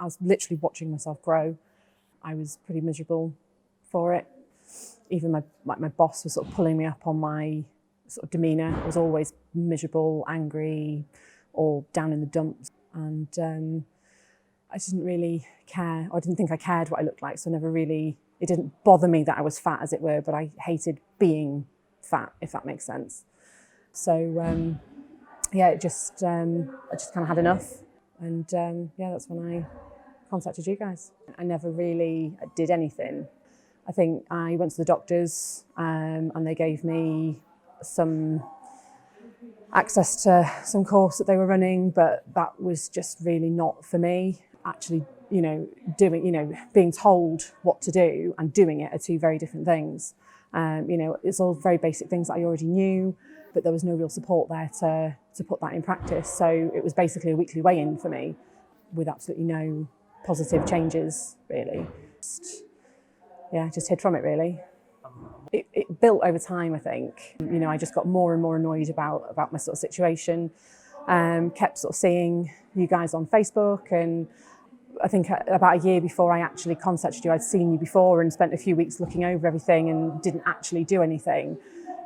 I was literally watching myself grow. I was pretty miserable for it. Even my boss was sort of pulling me up on my sort of demeanour. I was always miserable, angry, or down in the dumps. And I didn't really care, or I didn't think I cared what I looked like, so it didn't bother me that I was fat, as it were, but I hated being fat, if that makes sense. So I just kind of had enough, and that's when I contacted you guys. I never really did anything. I think I went to the doctors and they gave me some access to some course that they were running, but that was just really not for me. Actually, being told what to do and doing it are two very different things. It's all very basic things that I already knew, but there was no real support there to put that in practice. So it was basically a weekly weigh-in for me with absolutely no positive changes, really. Just hid from it, really. It built over time, I think. I just got more and more annoyed about my sort of situation. Kept sort of seeing you guys on Facebook, and I think about a year before I actually contacted you, I'd seen you before and spent a few weeks looking over everything and didn't actually do anything.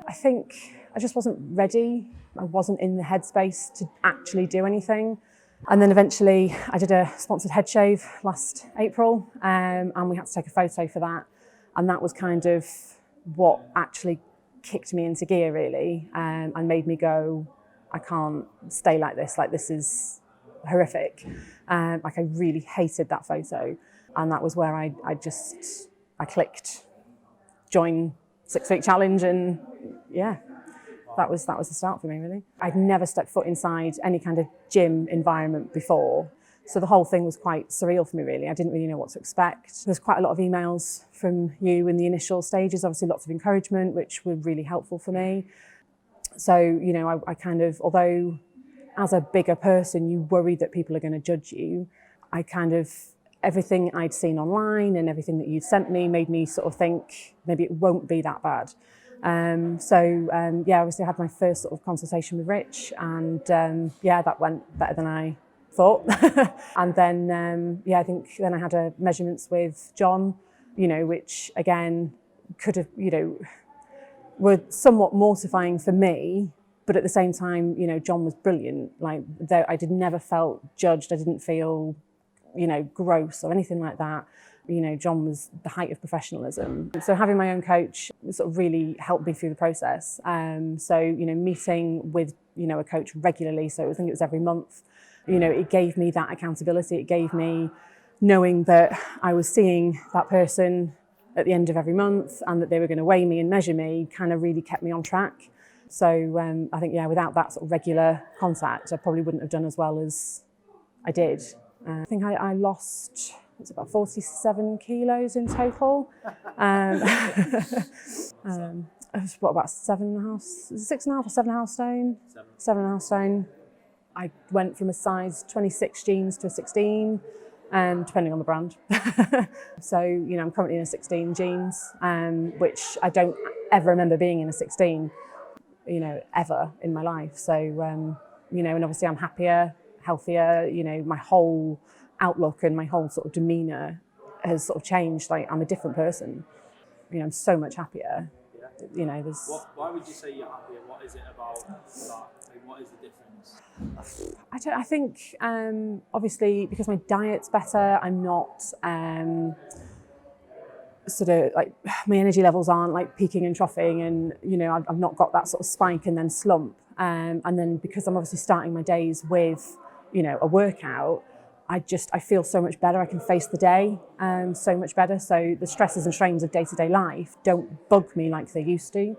I think I just wasn't ready. I wasn't in the headspace to actually do anything. And then eventually I did a sponsored head shave last April, and we had to take a photo for that. And that was kind of what actually kicked me into gear, really, and made me go, I can't stay like this is horrific. I really hated that photo. And that was where I clicked, join 6 Week Challenge, and that was the start for me, really. I'd never stepped foot inside any kind of gym environment before. So the whole thing was quite surreal for me, really. I didn't really know what to expect. There's quite a lot of emails from you in the initial stages, obviously lots of encouragement, which were really helpful for me. So, I kind of, although as a bigger person, you worry that people are going to judge you, everything I'd seen online and everything that you'd sent me made me sort of think maybe it won't be that bad. Obviously I had my first sort of consultation with Rich, and that went better than I thought. And then, I think then I had measurements with John, which again could have, were somewhat mortifying for me, but at the same time, John was brilliant. Like, I never felt judged. I didn't feel, gross or anything like that. John was the height of professionalism. So having my own coach sort of really helped me through the process. Meeting with, a coach regularly, so I think it was every month, it gave me that accountability. It gave me knowing that I was seeing that person at the end of every month and that they were going to weigh me and measure me, kind of really kept me on track. So I think, without that sort of regular contact, I probably wouldn't have done as well as I did. I think I lost, it's about 47 kilos in total. About 6.5 or 7.5 stone? 7.5 stone. I went from a size 26 jeans to a 16, depending on the brand. So, I'm currently in a 16 jeans, which I don't ever remember being in a 16, ever in my life. So, and obviously I'm happier, healthier, my whole outlook and my whole sort of demeanour has sort of changed. Like, I'm a different person. I'm so much happier. There's... Why would you say you're happier? What is it about that? What is the difference? I think, obviously, because my diet's better, I'm not sort of like, my energy levels aren't like peaking and troughing, and, I've not got that sort of spike and then slump. And then because I'm obviously starting my days with, a workout, I feel so much better. I can face the day so much better. So the stresses and strains of day-to-day life don't bug me like they used to.